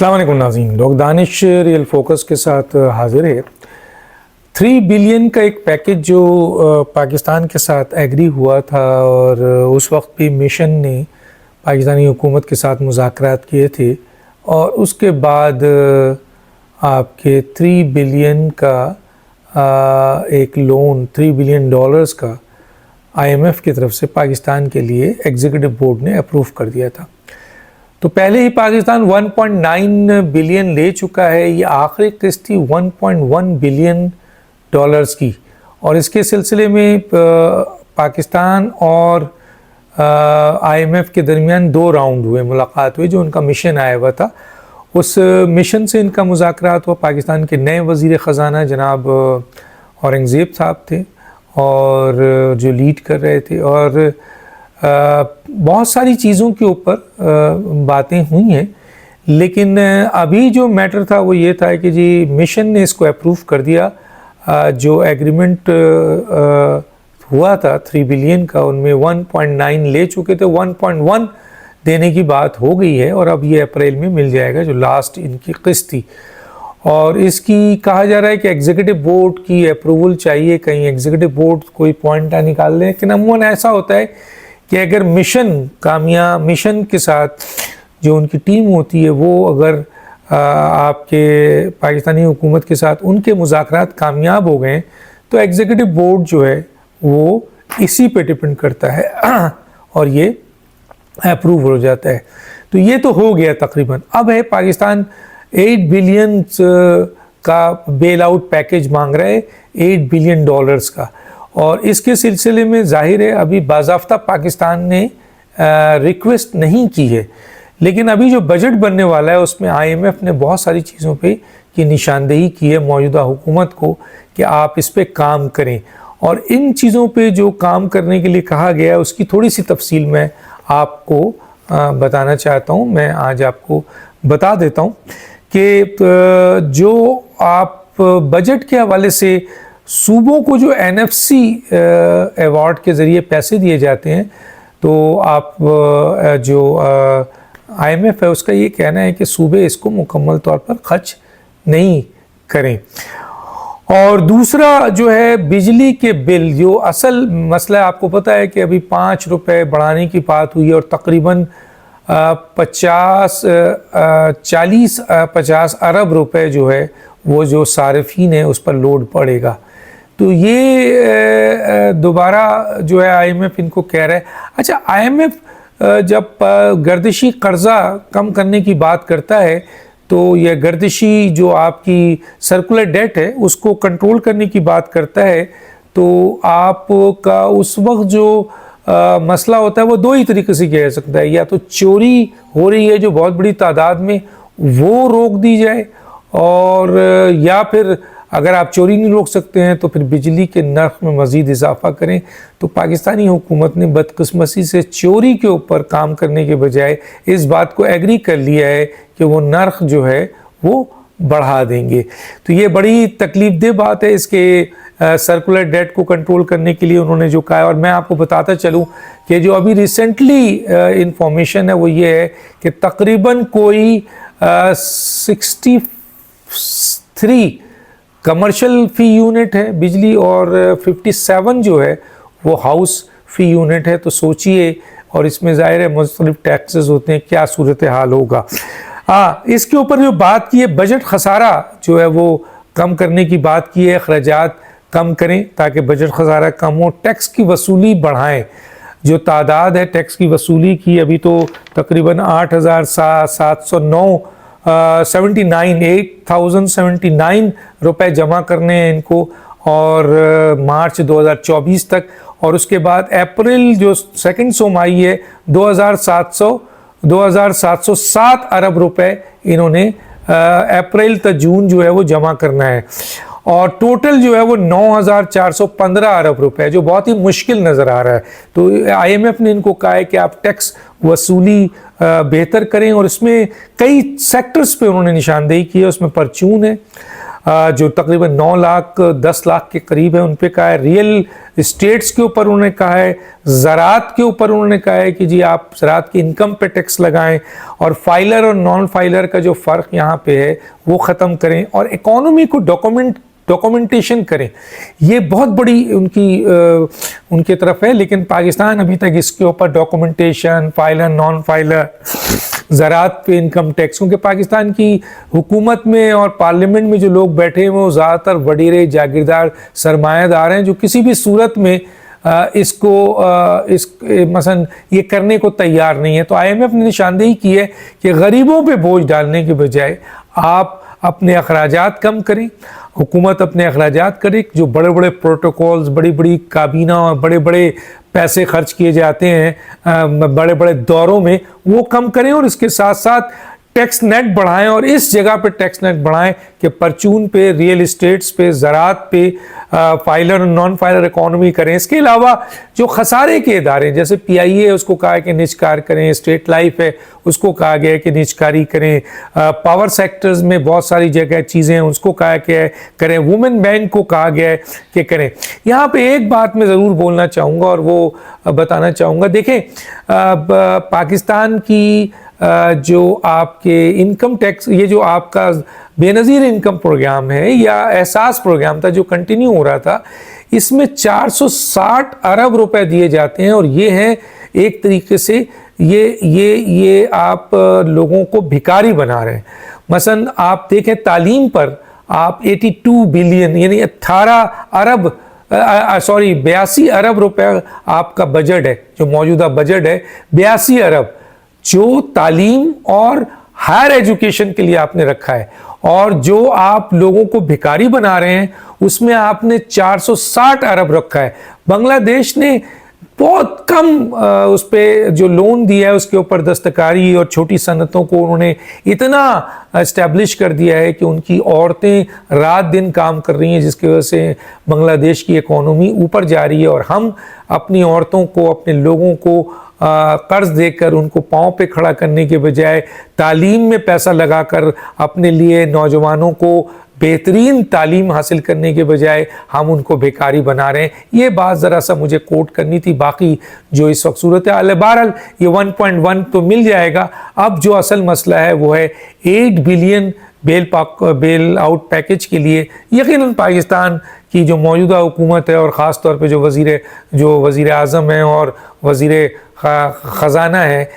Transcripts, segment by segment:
अस्सलाम वालेकुम नाज़रीन, डॉक्टर दानिश रियल फोकस के साथ हाजिर है। 3 बिलियन का एक पैकेज जो पाकिस्तान के साथ एग्री हुआ था और उस वक्त भी मिशन ने पाकिस्तानी हुकूमत के साथ मुज़ाकरात किए थे और उसके बाद आपके 3 बिलियन का एक लोन, $3 बिलियन का IMF की तरफ से पाकिस्तान के लिए एग्जीक्यूटिव बोर्ड ने अप्रूव कर दिया था। तो पहले ही पाकिस्तान 1.9 बिलियन ले चुका है। ये आखिरी किस्त थी 1.1 बिलियन डॉलर्स की और इसके सिलसिले में पाकिस्तान और IMF के दरमियान 2 राउंड हुए, मुलाकात हुई। जो उनका मिशन आया हुआ था, उस मिशन से इनका मुज़ाकरात हुआ। पाकिस्तान के नए वज़ीर ख़जाना जनाब औरंगज़ेब साहब थे और जो लीड कर रहे थे और बहुत सारी चीज़ों के ऊपर बातें हुई हैं। लेकिन अभी जो मैटर था वो ये था कि जी मिशन ने इसको अप्रूव कर दिया। जो एग्रीमेंट हुआ था 3 बिलियन का, उनमें 1.9 ले चुके थे, 1.1 देने की बात हो गई है और अब ये अप्रैल में मिल जाएगा जो लास्ट इनकी किस्त थी। और इसकी कहा जा रहा है कि एग्जीक्यूटिव बोर्ड की अप्रूवल चाहिए, कहीं एग्जीक्यूटिव बोर्ड कोई पॉइंट ना निकाल लें। लेकिन अमूमन ऐसा होता है कि अगर मिशन के साथ जो उनकी टीम होती है वो अगर आपके पाकिस्तानी हुकूमत के साथ उनके मुज़ाकरात कामयाब हो गए तो एग्जीक्यूटिव बोर्ड जो है वो इसी पे डिपेंड करता है और ये अप्रूव हो जाता है। तो ये तो हो गया तकरीबन। अब है पाकिस्तान 8 बिलियन का बेल आउट पैकेज मांग रहा है, $8 बिलियन का। और इसके सिलसिले में जाहिर है अभी बाज़ाफ्ता पाकिस्तान ने रिक्वेस्ट नहीं की है, लेकिन अभी जो बजट बनने वाला है उसमें IMF ने बहुत सारी चीज़ों पे की निशानदेही की है मौजूदा हुकूमत को कि आप इस पे काम करें। और इन चीज़ों पे जो काम करने के लिए कहा गया है उसकी थोड़ी सी तफसील मैं आपको बताना चाहता हूँ। मैं आज आपको बता देता हूँ कि जो आप बजट के हवाले से सूबों को जो NFC अवार्ड के ज़रिए पैसे दिए जाते हैं, तो आप जो IMF है उसका ये कहना है कि सूबे इसको मुकम्मल तौर पर खर्च नहीं करें। और दूसरा जो है बिजली के बिल, जो असल मसला आपको पता है कि अभी 5 रुपए बढ़ाने की बात हुई है और तकरीबन 50 अरब रुपए जो है वो जो सारिफीन है उस पर लोड पड़ेगा। तो ये दोबारा जो है IMF इनको कह रहा है। अच्छा, IMF जब गर्दिशी कर्जा कम करने की बात करता है तो यह गर्दिशी जो आपकी सर्कुलर डेट है उसको कंट्रोल करने की बात करता है। तो आपका उस वक्त जो मसला होता है वो 2 ही तरीके से किया जा सकता है, या तो चोरी हो रही है जो बहुत बड़ी तादाद में, वो रोक दी जाए, और या फिर अगर आप चोरी नहीं रोक सकते हैं तो फिर बिजली के नर्ख में मज़ीद इजाफा करें। तो पाकिस्तानी हुकूमत ने बदकिस्मती से चोरी के ऊपर काम करने के बजाय इस बात को एग्री कर लिया है कि वो नर्ख जो है वो बढ़ा देंगे। तो ये बड़ी तकलीफदेह बात है। इसके सर्कुलर डेट को कंट्रोल करने के लिए उन्होंने जो कहा है, और मैं आपको बताता चलूँ कि जो अभी रिसेंटली इंफॉर्मेशन है वो ये है कि तकरीबन कोई 63 कमर्शियल फ़ी यूनिट है बिजली और 57 जो है वो हाउस फ़ी यूनिट है। तो सोचिए, और इसमें ज़ाहिर है मुख्तलिफ टैक्सेस होते हैं, क्या सूरत हाल होगा। इसके ऊपर जो बात की है, बजट खसारा जो है वो कम करने की बात की है, अखराजात कम करें ताकि बजट खसारा कम हो, टैक्स की वसूली बढ़ाएं। जो तादाद है टैक्स की वसूली की अभी तो तकरीबन 8,779 रुपए जमा करने हैं इनको, और मार्च 2024 तक। और उसके बाद अप्रैल जो सेकंड सोमाही है 2,707 अरब रुपए इन्होंने अप्रैल तक जून जो है वो जमा करना है। और टोटल जो है वो 9,415 अरब रुपए, जो बहुत ही मुश्किल नज़र आ रहा है। तो IMF ने इनको कहा है कि आप टैक्स वसूली बेहतर करें, और इसमें कई सेक्टर्स पे उन्होंने निशानदेही की है। उसमें परचून है, जो तकरीबन 9 लाख 10 लाख के करीब है, उन पे कहा है। रियल इस्टेट्स के ऊपर उन्होंने कहा है। ज़रात के ऊपर उन्होंने कहा है कि जी आप ज़रात की इनकम पे टैक्स लगाएं, और फाइलर और नॉन फाइलर का जो फ़र्क यहाँ पे है वो ख़त्म करें, और इकोनॉमी को डॉक्यूमेंटेशन करें। ये बहुत बड़ी उनकी तरफ है, लेकिन पाकिस्तान अभी तक इसके ऊपर डॉक्यूमेंटेशन, फाइलर नॉन फाइलर, ज़रात पे इनकम टैक्स, क्योंकि पाकिस्तान की हुकूमत में और पार्लियामेंट में जो लोग बैठे हैं वो ज़्यादातर वडीरे जागीरदार सरमायादार हैं, जो किसी भी सूरत में मसलन ये करने को तैयार नहीं है। तो IMF ने निशानदेही की है कि गरीबों पे बोझ डालने के बजाय आप अपने अखराजात कम करें, हुकूमत अपने अखराजात करे। जो बड़े बड़े प्रोटोकॉल्स, बड़ी बड़ी काबीना और बड़े बड़े पैसे खर्च किए जाते हैं बड़े बड़े दौरों में, वो कम करें, और इसके साथ साथ टैक्स नेट बढ़ाएं, और इस जगह पे टैक्स नेट बढ़ाएं कि परचून पे, रियल इस्टेट्स पे, ज़रात पे फाइलर और नॉन फाइलर इकोनॉमी करें। इसके अलावा जो खसारे के इदारे जैसे PIA है उसको कहा है कि निजकार करें, स्टेट लाइफ है उसको कहा गया है कि निजकारी करें, पावर सेक्टर्स में बहुत सारी जगह चीज़ें हैं उसको कहा गया है करें, वुमेन बैंक को कहा गया है कि करें। यहाँ पे एक बात मैं ज़रूर बोलना चाहूँगा और वो बताना चाहूँगा। देखें, पाकिस्तान की जो आपके इनकम टैक्स, ये जो आपका बेनज़ीर इनकम प्रोग्राम है या एहसास प्रोग्राम था जो कंटिन्यू हो रहा था, इसमें 460 अरब रुपए दिए जाते हैं, और ये हैं एक तरीके से ये आप लोगों को भिखारी बना रहे हैं। मसलन आप देखें तालीम पर आप 82 बिलियन यानी 82 अरब रुपए आपका बजट है, जो मौजूदा बजट है 82 अरब जो तालीम और हायर एजुकेशन के लिए आपने रखा है, और जो आप लोगों को भिखारी बना रहे हैं उसमें आपने 460 अरब रखा है। बांग्लादेश ने बहुत कम उस पर जो लोन दिया है उसके ऊपर दस्तकारी और छोटी सनतों को उन्होंने इतना इस्टेब्लिश कर दिया है कि उनकी औरतें रात दिन काम कर रही हैं, जिसकी वजह से बांग्लादेश की इकोनॉमी ऊपर जा रही है। और हम अपनी औरतों को, अपने लोगों को कर्ज देकर उनको पाँव पे खड़ा करने के बजाय तालीम में पैसा लगाकर अपने लिए नौजवानों को बेहतरीन तालीम हासिल करने के बजाय हम उनको बेकारी बना रहे हैं। ये बात ज़रा सा मुझे कोट करनी थी। बाकी जो इस वक्त सूरत हाल, बहरहाल ये 1.1 तो मिल जाएगा। अब जो असल मसला है वो है 8 बिलियन बेल आउट पैकेज के लिए यकीनन पाकिस्तान की जो मौजूदा हुकूमत है और ख़ास तौर पे जो वज़ीर आज़म हैं और वज़ीर ख़जाना है,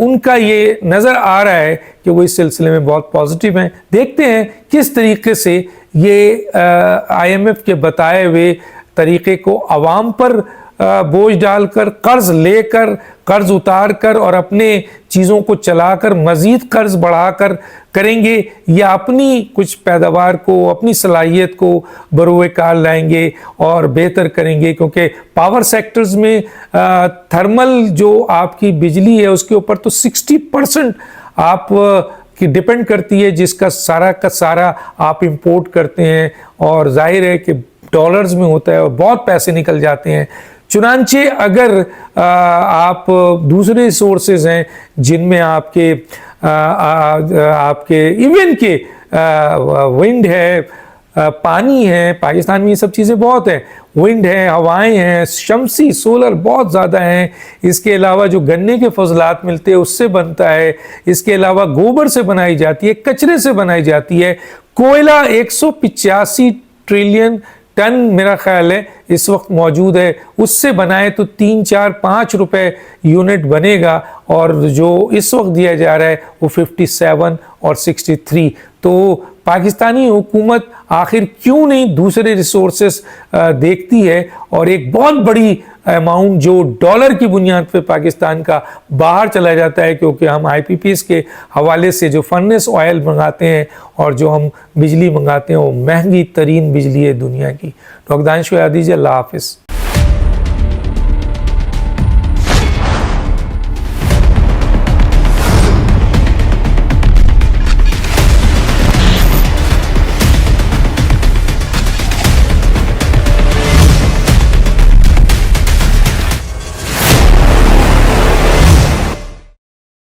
उनका ये नज़र आ रहा है कि वो इस सिलसिले में बहुत पॉजिटिव हैं। देखते हैं किस तरीके से ये IMF के बताए हुए तरीक़े को आवाम पर बोझ डालकर, कर्ज लेकर, कर्ज उतार कर और अपने चीज़ों को चलाकर मज़ीद कर्ज बढ़ाकर करेंगे, या अपनी कुछ पैदावार को, अपनी सलाहियत को बरोए कार लाएंगे और बेहतर करेंगे। क्योंकि पावर सेक्टर्स में थर्मल जो आपकी बिजली है उसके ऊपर तो 60% आप की डिपेंड करती है, जिसका सारा का सारा आप इंपोर्ट करते हैं, और जाहिर है कि डॉलर्स में होता है और बहुत पैसे निकल जाते हैं। चुनांचे अगर आप दूसरे सोर्सेज हैं जिनमें आपके इवन के विंड है, पानी है, पाकिस्तान में ये सब चीज़ें बहुत हैं, विंड है, हवाएं हैं, शमसी सोलर बहुत ज़्यादा हैं। इसके अलावा जो गन्ने के फजलात मिलते हैं उससे बनता है। इसके अलावा गोबर से बनाई जाती है, कचरे से बनाई जाती है। कोयला 185 ट्रिलियन टन मेरा ख्याल है इस वक्त मौजूद है, उससे बनाए तो 3, 4, 5 रुपए यूनिट बनेगा, और जो इस वक्त दिया जा रहा है वो 57 और 63। तो पाकिस्तानी हुकूमत आखिर क्यों नहीं दूसरे रिसोर्सेस देखती है, और एक बहुत बड़ी अमाउंट जो डॉलर की बुनियाद पे पाकिस्तान का बाहर चला जाता है, क्योंकि हम IPPs के हवाले से जो फर्नेस ऑयल मंगाते हैं और जो हम बिजली मंगाते हैं वो महंगी तरीन बिजली है दुनिया की। डॉक्टर दानिश को याद दीजिए। अल्लाह हाफिज़।